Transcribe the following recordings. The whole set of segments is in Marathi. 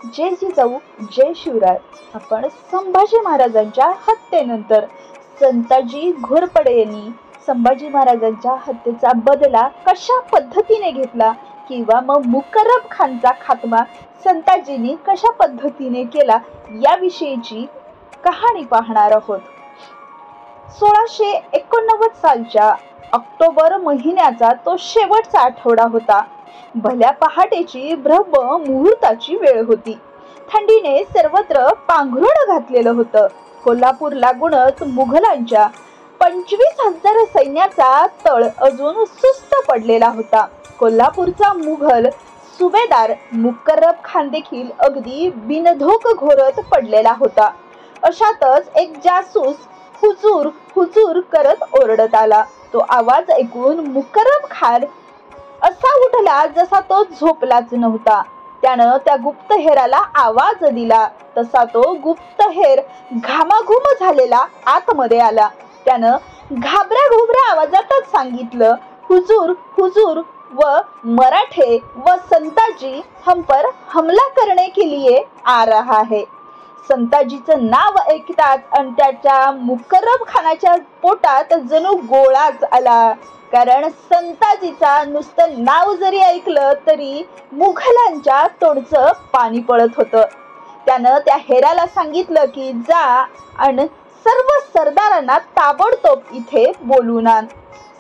जय जिजाऊ जय शिवराय. आपण संभाजी महाराजांच्या हत्येनंतर संताजी घोरपडे यांनी संभाजी महाराजांच्या हत्येचा बदला कशा पद्धतीने घेतला किंवा मग मुकर्रब खानचा खात्मा संताजींनी कशा पद्धतीने केला याविषयीची कहाणी पाहणार आहोत. 1689 सालच्या ऑक्टोबर महिन्याचा तो शेवटचा आठवडा होता. भल्या पहाटेची ब्रह्म मुहूर्ताची वेळ होती. थंडीने सर्वत्र पांघरुण घातलेलं होतं. कोल्हापूर लागूनच मुघलांच्या 25,000 सैन्याचा तळ अजून सुस्त पडलेला होता. कोल्हापूरचा मुघल सुभेदार मुकर्रब खान देखील अगदी बिनधोक घोरत पडलेला होता. अशातच एक जासूस हुजूर हुजूर करत ओरडत आला. तो आवाज ऐकून मुकर्रब खान असा उठला जसा तो झोपलाच नव्हता. त्यानं त्या गुप्तहेराला आवाज दिला तसा तो गुप्तहेर घामाघूम झालेला आतमध्ये आला. त्यानं घाबऱ्या घुबऱ्या आवाजातच सांगितलं, हुजूर हुजूर व मराठे व संताजी हम पर हमला करने के लिए आ रहा है. संताजीचं नाव ऐकतात आणि त्याच्या मुकर्रब खानाच्या पोटात जणू गोळाच आला. कारण संताजीचा नुसतं नाव जरी ऐकलं तरी मुघलांच्या तोंडचं पाणी पळत होतं. त्यानं त्या हेराला सांगितलं की जा आणि सर्व सरदारांना ताबडतोब इथे बोलून आण.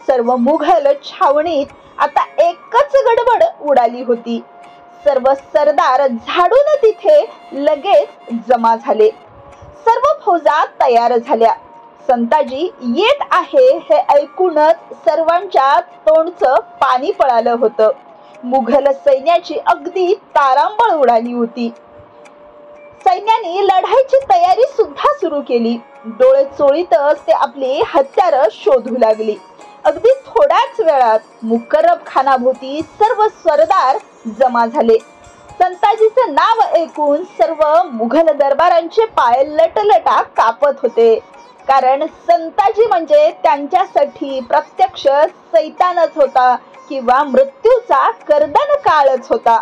सर्व मुघल छावणीत आता एकच गडबड उडाली होती. सर्व सरदार झाडून तिथे लगेच जमा झाले. सर्व फौजा तयार झाल्या. संताजी येत आहे हे ऐकूनच सर्वांच्या तोंडचं पाणी पळालं होतं. मुघल सैन्याची अगदी तारांबळ उडाली होती. सैन्याने लढाईची तयारी सुद्धा सुरू केली. डोळे चोळीतच ते आपली हत्यारं शोधू लागली. अगदी थोड्याच वेळात मुकर्रब खानाभोवती सर्व सरदार जमा झाले. संताजीचं नाव ऐकून सर्व मुघल दरबारांचे पाय लटलटा कापत होते. कारण संताजी म्हणजे त्यांच्यासाठी प्रत्यक्ष सैतानच होता किंवा मृत्यूचा कर्दन काळच होता.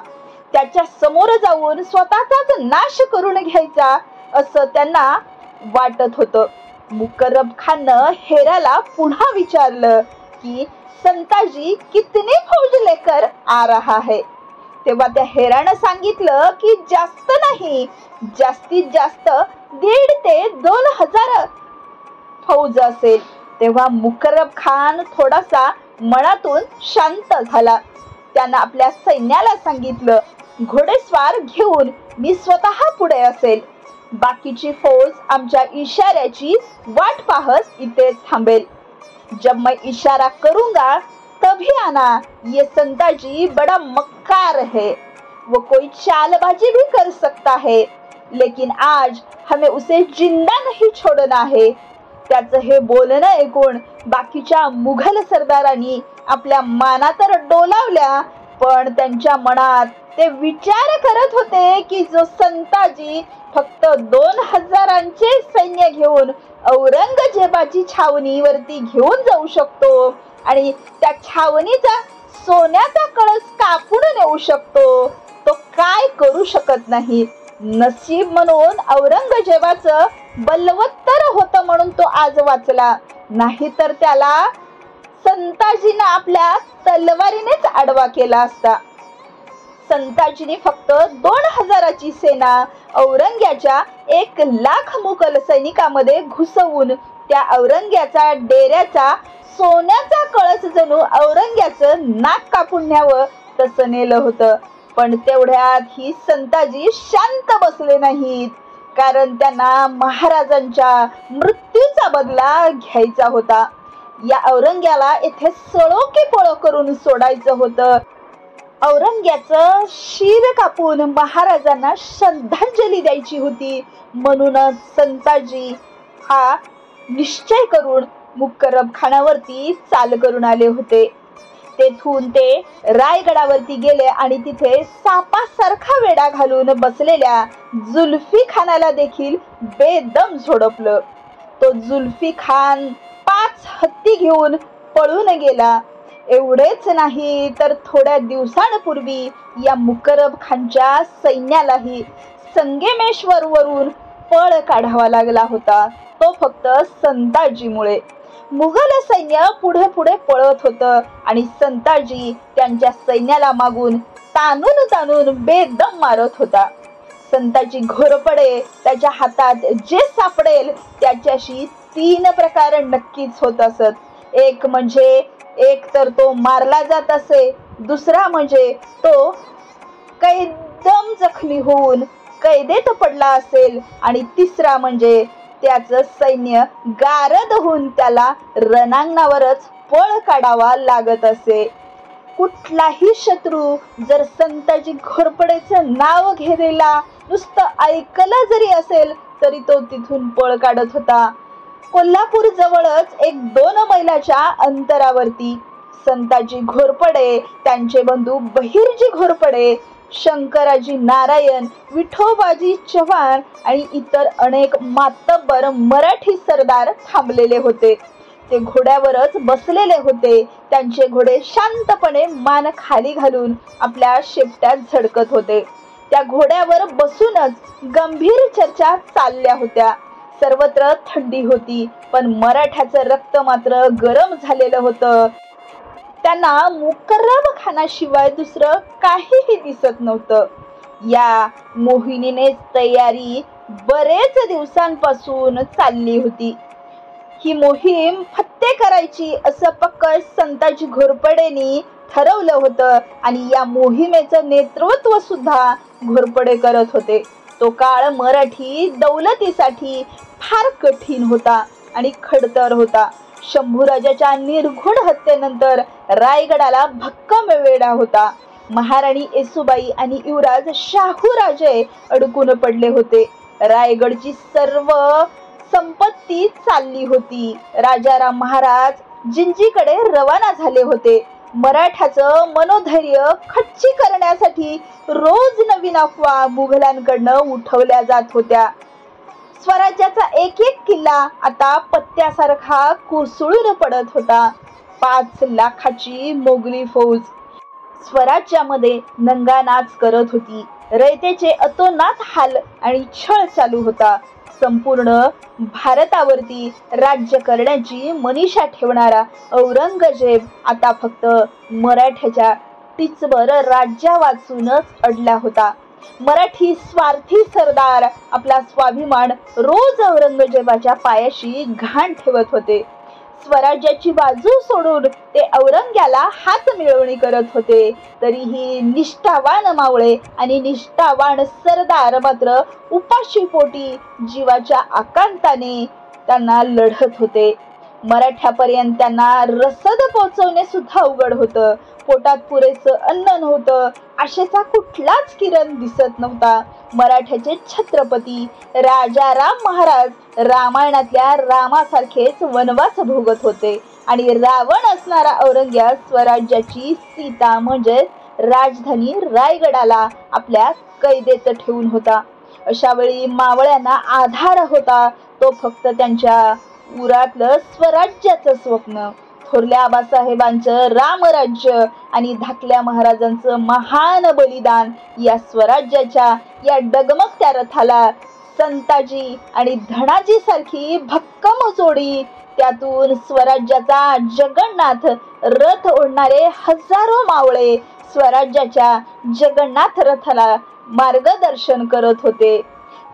त्याच्या समोर जाऊन स्वतःचाच नाश करून घ्यायचा असं त्यांना वाटत होतं. मुकर्रब खाननं हेराला पुन्हा विचारलं की संताजी कितने फौज लेकर आ रहा है. तेव्हा त्या हेरानं सांगितलं की जास्त नाही, जास्तीत जास्त 1,500 ते 2,000 फौज असेल. तेव्हा मुकर्रब खान थोडासा मनातून शांत झाला. त्यानं आपल्या सैन्याला सांगितलं, घोडेस्वार घेऊन मी स्वतः पुढे असेल. बाकीची फौज आमच्या इशाऱ्याची वाट पाहत इथे थांबेल. जब मैं इशारा करूंगा तभी आना. ये संताजी बड़ा मक्कार है, वो कोई चालबाजी भी कर सकता है, लेकिन आज हमें उसे जिंदा नहीं छोड़ना है. त्याचं हे बोलणं ऐकून बाकीच्या मुघल सरदारांनी आपल्या माना तर डोलावल्या, पण त्यांच्या मनात ते विचार करत होते की जो संताजी फक्त 2,000चे सैन्य घेऊन औरंगजेबाची छावणीवरती घेऊन जाऊ शकतो आणि त्या छावणीचा सोन्याचा कळस कापून नेऊ शकतो, तो काय करू शकत नाही. नशीब म्हणून औरंगजेबाचं बलवत्तर होतं म्हणून तो आज वाचला, नाहीतर त्याला संताजीनं आपल्या तलवारीनेच आडवा केला असता. संताजीने फक्त 2,000ची सेना औरंग्याच्या 1,00,000 मुघल सैनिकांमध्ये घुसवून त्या औरंग्याचा डेऱ्याचा सोन्याचा कळस जणू औरंग्याचं नाक कापून न्यावं तसं नेलं होतं. पण तेवढ्यात ही संताजी शांत बसले नाहीत, कारण त्यांना महाराजांच्या मृत्यूचा बदला घ्यायचा होता. या औरंग्याला येथे सळो की पळो करून सोडायचं होतं. औरंग्याचं शिर कापून महाराजांना श्रद्धांजली द्यायची होती. म्हणूनच संताजी हा निश्चय करून मुकर्रब खानावरती चाल करून आले होते. तेथून ते रायगडावरती गेले आणि तिथे सापासारखा वेढा घालून बसलेल्या जुल्फी खानाला देखील बेदम झोडपलं. तो जुल्फी खान 5 हत्ती घेऊन पळून गेला. एवढेच नाही तर थोड्या दिवसांपूर्वी या मुकरब खानच्या सैन्यालाही संगमेश्वरवरून पळ काढावा लागला होता, तो फक्त संताजीमुळे. मुघल सैन्य पुढे पुढे पळत होतं आणि संताजी त्यांच्या सैन्याला मागून ताणून ताणून बेदम मारत होता. संताजी घोरपडे त्याच्या हातात जे सापडेल त्याच्याशी 3 प्रकार नक्कीच होत असत. एक तर तो मारला जात असे, दुसरा म्हणजे तो कैदम जखमी होऊन कैदेत पडला असेल आणि तिसरा म्हणजे त्याचं सैन्य गारद होऊन त्याला रणांगणावरच पळ काढावा लागत असे. कुठलाही शत्रू जर संताजी घोरपडेचं नाव घेतलेला नुसतं ऐकलं जरी असेल तरी तो तिथून पळ काढत होता. कोल्हापूर जवळच 1-2 मैलाच्या अंतरावरती संताजी घोरपडे, त्यांचे बंधू बहिर्जी घोरपडे, शंकराजी नारायण, विठोबाजी चव्हाण आणि इतर अनेक मातब्बर मराठी सरदार थांबलेले होते. ते घोड्यावरच बसलेले होते. त्यांचे घोडे शांतपणे मान खाली घालून आपल्या शेपट्यात झडकत होते. त्या घोड्यावर बसूनच गंभीर चर्चा चालल्या होत्या. सर्वत्र थंडी होती, पण मराठ्याचं रक्त मात्र गरम झालेलं होतं. त्यांना मुकर्रब खानाशिवाय दुसरं काहीही दिसत नव्हतं. या मोहिनीने तयारी बरेच दिवसांपासून चालली होती. ही मोहीम फत्ते करायची असं पक्क संताजी घोरपडेंनी ठरवलं होतं आणि या मोहिमेचं नेतृत्व सुद्धा घोरपडे करत होते. तो काळ मराठी दौलतीसाठी फार कठीण होता आणि खडतर होता. शंभूराजाच्या निर्घुण हत्येनंतर रायगडाला भक्कम वेढा होता. महाराणी येसूबाई आणि युवराज शाहूराजे अडकून पडले होते. रायगडची सर्व संपत्ती चालली होती. राजाराम महाराज जिंजीकडे रवाना झाले होते. मराठ्याचं मनोधैर्य खच्ची करण्यासाठी रोज नवीन अफवा मुघलांकडनं उठवल्या जात होत्या. स्वराज्याचा एक एक किल्ला आता पत्त्यासारखा कोसळून पडत होता. 5 लाखाची मोगली फौज स्वराज्यामध्ये नंगानाच करत होती. रयतेचे अतोनात हाल आणि छळ चालू होता. संपूर्ण भारतावरती राज्य करण्याची मनीषा ठेवणारा औरंगजेब आता फक्त मराठ्याच्या टिचभर राज्या वाचूनच अडला होता. मराठी स्वार्थी सरदार आपला स्वाभिमान रोज औरंगजेबाच्या पायाशी घाण ठेवत होते. स्वराज्याची बाजू सोडून ते औरंग्याला हात मिळवणी करत होते. तरीही निष्ठावान मावळे आणि निष्ठावान सरदार मात्र उपाशीपोटी जीवाच्या आकांताने त्यांना लढत होते. मराठ्यापर्यंत त्यांना रसद पोहोचवणे सुद्धा अवघड होतं. पोटात पुरेसं अन्न नव्हतं. आशेचा कुठलाच किरण दिसत नव्हता. मराठ्याचे छत्रपती राजाराम महाराज रामायणातल्या रामासारखेच वनवास भोगत होते आणि रावण असणारा औरंग्या स्वराज्याची सीता म्हणजे राजधानी रायगडाला आपल्या कैदेत ठेवून होता. अशा वेळी मावळ्यांना आधार होता तो फक्त त्यांच्या उरातलं स्वराज्याचं स्वप्न. थोरल्या आबासाहेबांचं रामराज्य आणि धाकल्या महाराजांचं महान बलिदान या स्वराज्याच्या या डगमगत्या रथाला संताजी आणि धनाजी सारखी भक्कम जोडी, त्यातून स्वराज्याचा जगन्नाथ रथ ओढणारे हजारो मावळे स्वराज्याच्या जगन्नाथ रथाला मार्गदर्शन करत होते.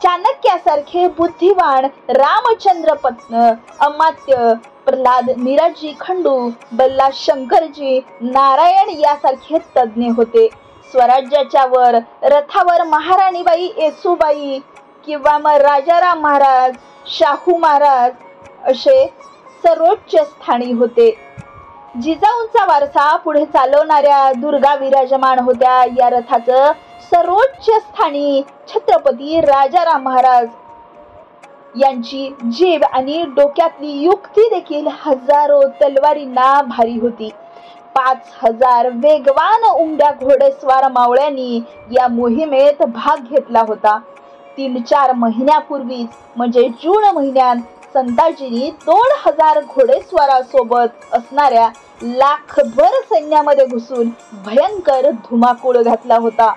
चाणक्यासारखे बुद्धिवान रामचंद्र अमात्य प्रल्हाद मिराजी खंडू, बल्ला शंकरजी नारायण यासारखे तज्ञ होते. स्वराज्याच्या वर रथावर महाराणीबाई येसूबाई किंवा मग राजाराम महाराज, शाहू महाराज असे सर्वोच्च स्थानी होते. जिजाऊंचा वारसा पुढे चालवणाऱ्या दुर्गा विराजमान होत्या. या रथाचं सर्वोच्च स्थानी छत्रपती राजाराम महाराज यांची जीभ आणि डोक्यातली युक्ती देखील हजारो तलवारींना भारी होती. 5000 वेगवान उमद्या घोडेस्वार मावळ्यांनी या मोहिमेत भाग घेतला होता. 3-4 महिन्यापूर्वीच म्हणजे जून महिन्यात संताजींनी 2000 घोडेस्वारासोबत असणाऱ्या लाखभर सैन्यामध्ये घुसून भयंकर धुमाकूळ घातला होता.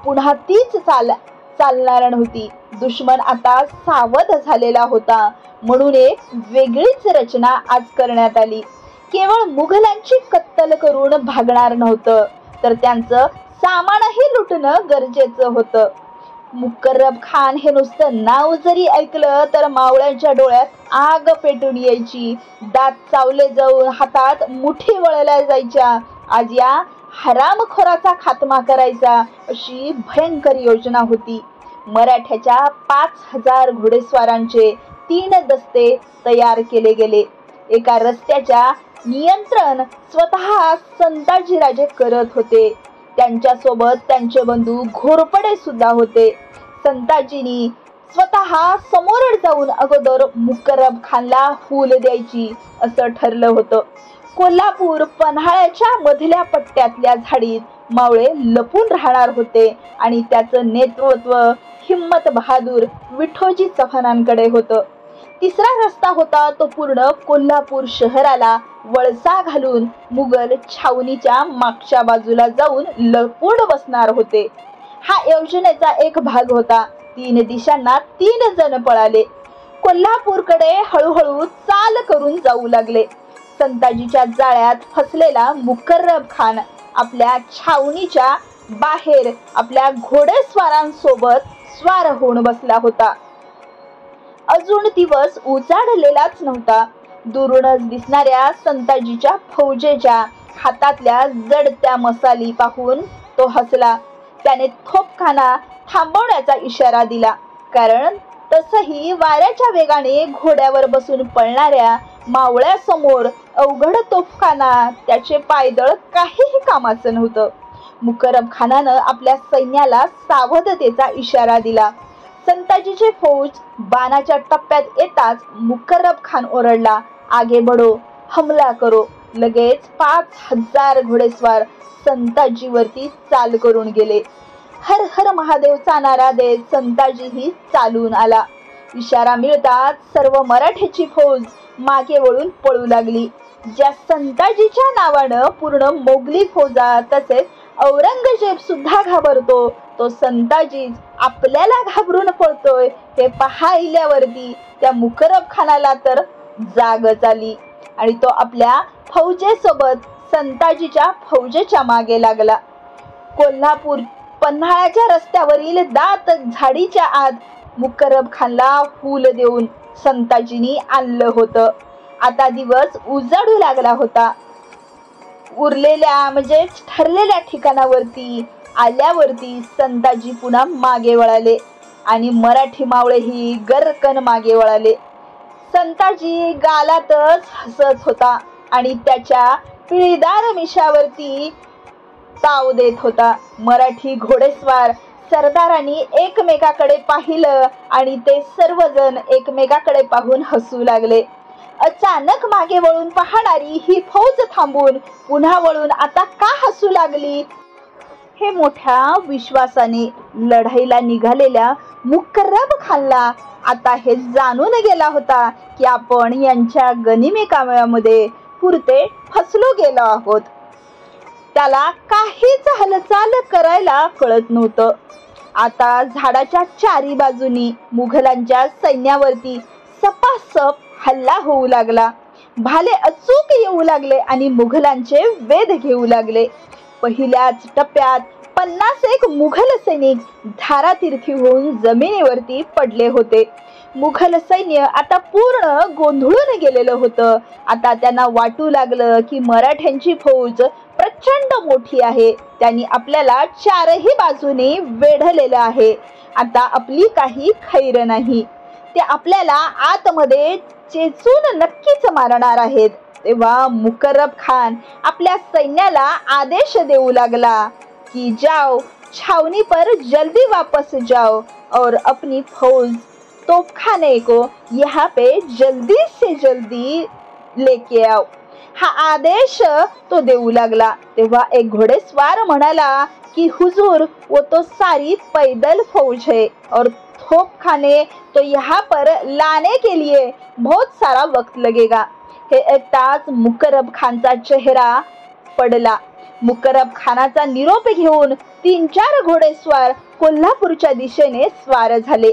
पुन्हा तीच चालणार नव्हती. दुश्मन आता सावध झालेला होता. म्हणून एक वेगळीच रचना आज करण्यात आली. केवळ मुघलांची कत्तल करून भागणार नव्हतं, तर त्यांचं सामानही लुटणं गरजेचं होतं. मुकर्रब खान हे नुसतं नाव जरी ऐकलं तर मावळ्यांच्या डोळ्यात आग पेटून यायची. दात चावले जाऊन हातात मुठी वळल्या जायच्या. आज या हरामखोराचा खात्मा करायचा, अशी भयंकर योजना होती. मराठ्याच्या 5000 घोडेस्वारांचे 3 दस्ते तयार केले गेले. एका रस्त्याच्या नियंत्रण स्वतः संताजीराजे करत होते. त्यांच्यासोबत त्यांचे बंधू घोरपडे सुद्धा होते. संताजींनी स्वतः समोर जाऊन अगोदर मुकर्रब खानला हूल द्यायची असं ठरलं होतं. कोल्हापूर पन्हाळ्याच्या मधल्या पट्ट्यातल्या झाडीत मावळे लपून राहणार होते आणि त्याचं नेतृत्व हिम्मत बहादूर विठोजी चव्हाणांकडे होतं. तिसरा रस्ता होता तो पूर्ण कोल्हापूर शहराला वळसा घालून मुघल छावणीच्या मागच्या बाजूला जाऊन लपून बसणार होते. हा योजनेचा एक भाग होता. 3 दिशांना 3 जण पळाले. कोल्हापूरकडे हळूहळू चाल करून जाऊ लागले. संताजीच्या जाळ्यात फसलेला मुकर्रब खान आपल्या छावणीच्या बाहेर आपल्या घोडेस्वारांसोबत स्वार होऊन बसला होता. अजून दिवस उजाडलेलाच नव्हता. दुरूनच दिसणाऱ्या संताजीच्या फौजेच्या हातातल्या जडत्या मसाली पाहून तो हसला. त्याने तोफखाना थांबवण्याचा इशारा दिला, कारण तसही वाऱ्याच्या वेगाने घोड्यावर बसून पळणाऱ्या मावळ्यासमोर अवघड तोफखाना त्याचे पायदळ काहीही कामाचं नव्हतं. मुकर्रब खानानं आपल्या सैन्याला सावधतेचा इशारा दिला. संताजीची फौज बाणाच्या टप्प्यात येताच मुकर्रब खान ओरडला, आगे बढो, हमला करो. लगेच 5000 घोडेस्वार संताजीवरती चाल करून गेले. हर हर महादेवचा नारा देत संताजीही चालून आला. इशारा मिळताच सर्व मराठ्याची फौज मागे वळून पळू लागली. ज्या संताजीच्या नावानं पूर्ण मोगली फौजा तसेच औरंगजेब सुद्धा घाबरतो, तो संताजीच आपल्याला घाबरून पळतोय हे पाहिल्यावरती त्या मुकर्रब खानाला तर जागच आली आणि तो आपल्या फौजेसोबत संताजीच्या फौजेच्या मागे लागला. कोल्हापूर पन्हाळ्याच्या रस्त्यावरील दात झाडीच्या आत मुकर्रब खानला हूल देऊन संताजींनी आणलं होतं. आता दिवस उजाडू लागला होता. उरलेल्या म्हणजे ठरलेल्या ठिकाणावरती आल्यावरती संताजी पुन्हा मागे वळाले आणि मराठी मावळेही गरकन मागे वळाले. संताजी गालातच हसत होता आणि त्याच्या पिळीदार मिशावरती ताव देत होता. मराठी घोडेस्वार सरदारांनी एकमेकाकडे पाहिलं आणि ते सर्वजण एकमेकाकडे पाहून हसू लागले. अचानक मागे वळून पाहणारी ही फौज थांबून पुन्हा वळून आता का हसू लागली हे मोठ्या विश्वासाने लढाईला निघालेल्या मुकर्रब खानला आता हे जाणून गेला होता की आपण यांच्या गनिमी कामामध्ये पुरते फसलो गेलो आहोत. त्याला काहीच हालचाल करायला कळत नव्हतं. आता झाडाच्या चारी बाजूनी मुघलांच्या सैन्यावरती सपासप हल्ला होऊ लागला. भाले अचूक येऊ लागले आणि मुघलांचे वेध घेऊ लागले. पहिल्याच टप्प्यात 51 मुघल सैनिक धारातीर्थी होऊन जमिनीवरती पडले होते. मुघल सैन्य आता पूर्ण गोंधळून गेलेलं होतं. आता त्यांना वाटू लागलं की मराठ्यांची फौज प्रचंड मोठी आहे. त्यांनी आपल्याला चारही बाजूने वेढलेलं आहे. आता आपली काही खैर नाही. ते आपल्याला आतमध्ये चेचून नक्कीच मारणार आहेत. तेव्हा मुकर्रब खान आपल्या सैन्याला आदेश देऊ लागला कि जाओ, छावनी पर जल्दी वापस जाओ और अपनी फौज तोपखाने को यहाँ पे जल्दी से जल्दी लेके आओ. हा आदेश तो देऊ लागला. तेव्हा एक घोडेस्वार म्हणाला कि हुजूर, वो तो सारी पैदल फौज है और तोपखाने तो यहाँ पर लाने के लिए बहुत सारा वक्त लगेगा. हे ऐकताच मुकर्रब खानचा चेहरा पडला. मुकर्रब खानाचा निरोप घेऊन 3-4 घोडेस्वार कोल्हापूरच्या दिशेने स्वार झाले.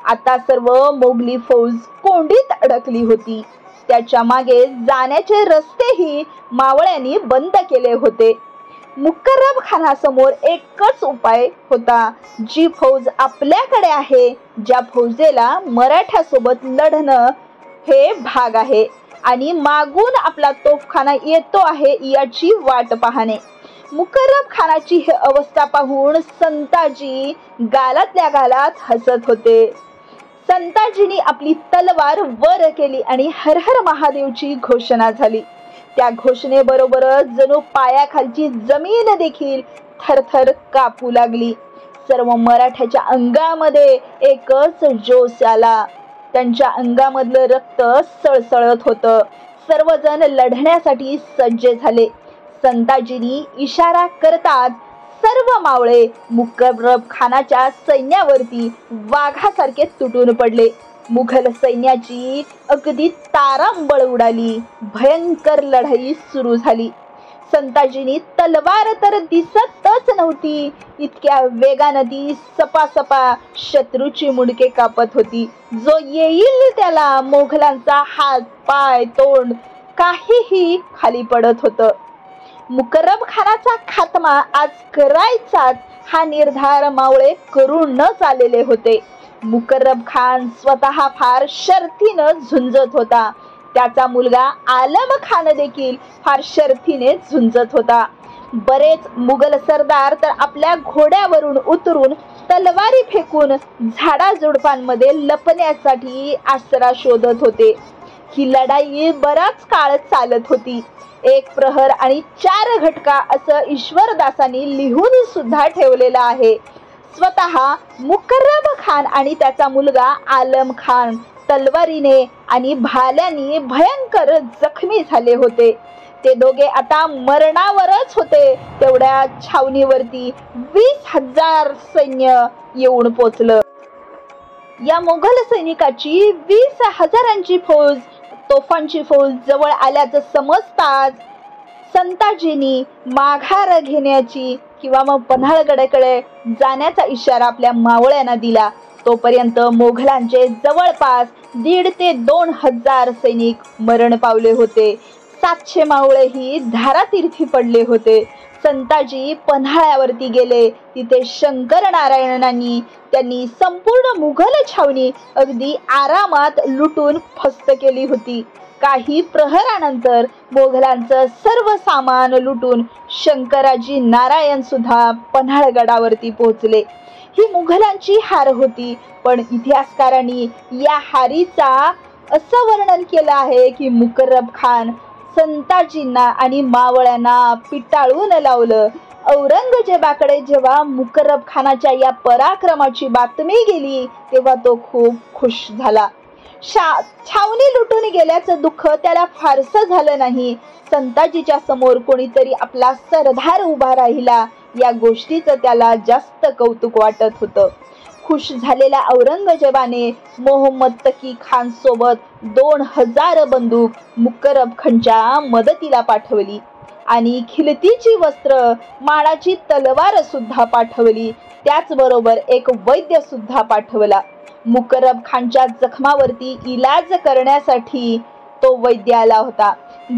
आता सर्व मोगली फौज कोंडीत अडकली होती. त्याच्या मागे जाण्याचे रस्तेही मावळ्यांनी बंद केले होते. मुकर्रब खानासमोर एकच उपाय होता. जी फौज आपल्याकडे आहे, ज्या फौजेला मराठ्यासोबत लढणं हे भाग आहे आणि मागून आपला तोफखाना येतो आहे याची वाट पाहणे. मुकर्रब खानाची ही अवस्था पाहून संताजी गालातल्या गालात हसत होते. संताजींनी आपली तलवार वर केली आणि हर हर महादेवची घोषणा झाली. त्या घोषणेबरोबरच जणू पायाखालची जमीन देखील थरथर कापू लागली. सर्व मराठ्याच्या अंगामध्ये एकच जोश आला. त्यांच्या अंगामधलं रक्त सळसळत होतं. सर्वजण लढण्यासाठी सज्ज झाले. संताजींनी इशारा करताच सर्व मावळे मुकर्रब खानाच्या सैन्यावरती वाघासारखे तुटून पडले. मुघल सैन्याची अगदी तारांबळ उडाली. भयंकर लढाई सुरू झाली. संताजींनी तलवार तर दिसतच नव्हती, इतक्या वेगानं ती सपासपा शत्रूची मुंडके कापत होती. जो येईल त्याला मोघलांचा हात, पाय, तोंड काहीही खाली पडत होतं. मुकर्रब खानाचा खात्मा आज करायचाच हा निर्धार मावळे करून न चाललेले होते. मुकर्रब खान स्वतः फार शर्थीनं झुंजत होता. त्याचा मुलगा आलम खान देखील फार शर्थीने झुंजत होता. बरेच मुघल सरदार तर आपल्या घोड्यावरून उतरून तलवारी फेकून झाडाझुडपांमध्ये लपण्यासाठी आसरा शोधत होते. ही लढाई बराच काळ चालत होती. 1 प्रहर आणि 4 घटका असं ईश्वरदासांनी लिहून सुद्धा ठेवलेलं आहे. स्वतः मुकर्रब खान आणि त्याचा मुलगा आलम खान तलवारीने आणि भाल्याने भयंकर जखमी झाले होते. ते दोघे आता मरणावरच होते. तेवढ्या छावणीवरती 20,000 सैन्य येऊन पोचलं. या मोगल सैनिकाची 20,000ची फौज, तोफांची फौज जवळ आल्याचं समजताच संताजींनी माघार घेण्याची किंवा मग पन्हाळगडाकडे जाण्याचा इशारा आपल्या मावळ्यांना दिला. तोपर्यंत मोघलांचे जवळपास 1,500 ते 2,000 सैनिक मरण पावले होते. 700 मावळेही धारातीर्थी पडले होते. संताजी पन्हाळ्यावरती गेले. तिथे शंकर नारायणांनी त्यांनी संपूर्ण मुघल छावणी अगदी आरामात लुटून फस्त केली होती. काही प्रहरानंतर मोघलांचं सर्व सामान लुटून शंकराजी नारायण सुद्धा पन्हाळगडावरती पोहोचले. ही मुघलांची हार होती. पण इतिहासकारांनी या हारीचा असं वर्णन केलं आहे की मुकर्रब खान संताजींना आणि मावळ्यांना पिटाळून लावलं. औरंगजेबाकडे जेव्हा मुकर्रब खानाच्या या पराक्रमाची बातमी गेली तेव्हा तो खूप खुश झाला. छावणी लुटून गेल्याचं दुःख त्याला फारसं झालं नाही. संताजीच्या समोर कोणीतरी आपला सरदार उभा राहिला या गोष्टीचं त्याला जास्त कौतुक वाटत होतं. खुश झालेल्या औरंगजेबाने मोहम्मद तकी खान सोबत 2,000 बंदूक मुकर्रब खानच्या मदतीला पाठवली आणि खिलतीची वस्त्र, माळाची तलवार सुद्धा पाठवली. त्याचबरोबर एक वैद्य सुद्धा पाठवला. मुकर्रब खानच्या जखमावरती इलाज करण्यासाठी तो वैद्य आला होता.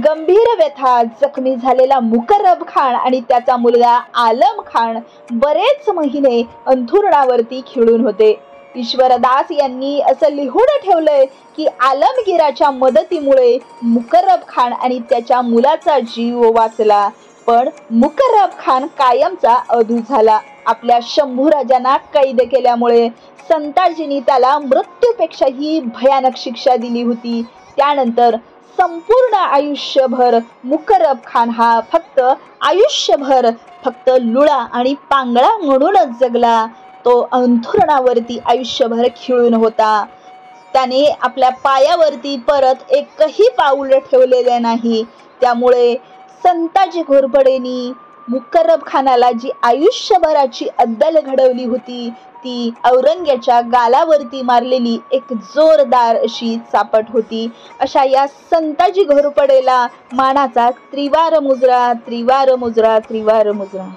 गंभीर व्यथा जखमी झालेला मुकर्रब खान आणि त्याचा मुलगा आलम खान बरेच महिने अंथरुणावरती खिळून होते. ईश्वरदास यांनी असं लिहून ठेवलंय की आलमगीराच्या मदतीमुळे मुकर्रब खान आणि त्याच्या मुलाचा जीव वाचला. पण मुकर्रब खान कायमचा अधू झाला. आपल्या शंभूराजांना कैद केल्यामुळे संताजींनी त्याला मृत्यूपेक्षाही भयानक शिक्षा दिली होती. त्यानंतर संपूर्ण आयुष्यभर मुकर्रब खान हा आयुष्यभर फक्त लुळा आणि पांगळा म्हणूनच जगला. तो अंथरुणावरती आयुष्यभर खिळून होता. त्याने आपल्या पायावरती परत एकही पाऊल ठेवलेले नाही. त्यामुळे संताजी घोरपडेंनी मुकर्रब खानाला जी आयुष्यभराची अद्दल घडवली होती ती औरंग्याच्या गालावरती मारलेली एक जोरदार अशी चापट होती. अशा या संताजी घोरपडेला मानाचा त्रिवार मुजरा, त्रिवार मुजरा, त्रिवार मुजरा.